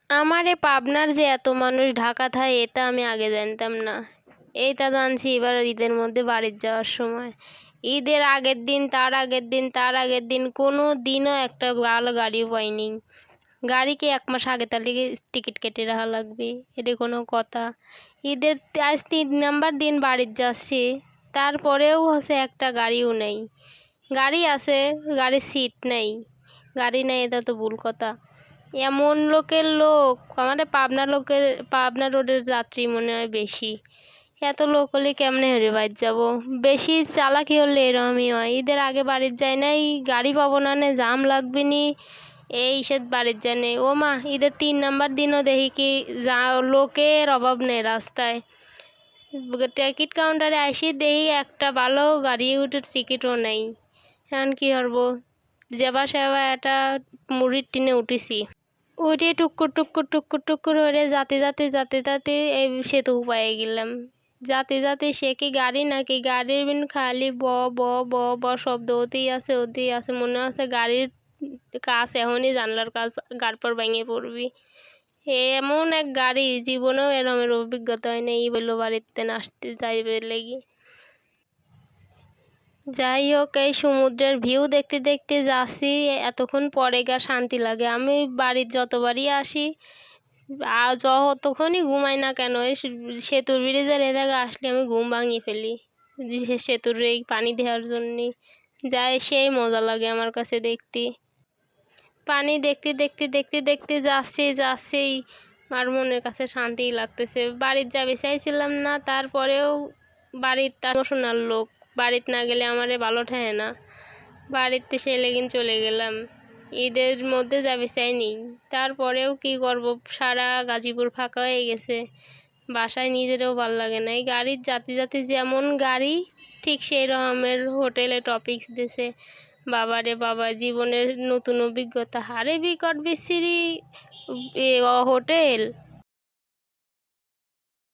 আমারে পাবনার যে এত মানুষ ঢাকা থাকে এটা আমি আগে জানতাম না। এইটা জানছি এবার ঈদের মধ্যে বাড়ির যাওয়ার সময়। ঈদের আগের দিন, তার আগের দিন, তার আগের দিন কোনো দিনও একটা ভালো গাড়িও পাইনি। গাড়ি কি 1 মাস আগে তাহলে টিকিট কেটে রাখা লাগবে? এটা কোনো কথা? ঈদের আজ 3 নাম্বার দিন বাড়ির যাচ্ছি, তারপরেও হচ্ছে একটা গাড়িও নেই। গাড়ি আছে, গাড়ির সিট নেই। গাড়ি নেই, এটা তো ভুল কথা। এমন লোকের লোক আমাদের পাবনা রোডের যাত্রী মনে হয় বেশি। এত লোক হলে কেমনে হেরে বাড়ি যাবো? বেশি চালাকি হলে এরমই হয়। ঈদের আগে বাড়ির যায় নাই, গাড়ি পাবো না, নে জাম লাগবে নি, এই সে বাড়ির যায় নেই। ও মা, ঈদের 3 নাম্বার দিনও দেখি কি লোকের অভাব নেই রাস্তায়। টিকিট কাউন্টারে আসি দেখি একটা ভালো গাড়ি উঠে টিকিটও নেই। এখন কী করবো? যাবা সেবা একটা মুড়ির টিনে উঠেছি, উঠে টুক্কুর টুক্কুর টুক্কুর টুক্কুর করে যাতে এই সেতু পায়ে গেলাম। যাতে সে কি গাড়ি নাকি? গাড়ির খালি ব ব ব ব শব্দ হতেই আছে। মনে আছে গাড়ির কাজ এখনই জানলার কাজ গাড় পর ভেঙে পড়বি। এমন এক গাড়ি, জীবনেও এরমের অভিজ্ঞতা হয় না। এই বললো বাড়িতে আসতে যাইবে লেগে। যাই হোক, এই সমুদ্রের ভিউ দেখতে দেখতে যাচ্ছি, এতক্ষণ পরে গা শান্তি লাগে। আমি বাড়ির যতবারই আসি আর যতক্ষণই ঘুমাই না কেন, এই সেতুর ব্রিজের এ জায়গায় আসলে আমি ঘুম ভাঙিয়ে ফেলি। সেতুর এই পানি দেওয়ার জন্যে যাই, সেই মজা লাগে আমার কাছে দেখতে। পানি দেখতে যাচ্ছেই আর মনের কাছে শান্তিই লাগতেছে। বাড়ির যাবে চাইছিলাম না, তারপরেও বাড়ির ইমোশনাল লোক, বাড়িতে না গেলে আমারে ভালো ঠায় না। বাড়িতে সে লেগিন চলে গেলাম। ঈদের মধ্যে যাবে চাইনি, তারপরেও কি করব, সারা গাজীপুর ফাঁকা হয়ে গেছে। বাসায় নিজেরও ভাল লাগে না। এই গাড়ির যাতে যেমন গাড়ি, ঠিক সেই রকমের হোটেলে টপিকস দিছে। বাবারে বাবা, জীবনের নতুন অভিজ্ঞতা, হারে বিকট বিশ্রী হোটেল।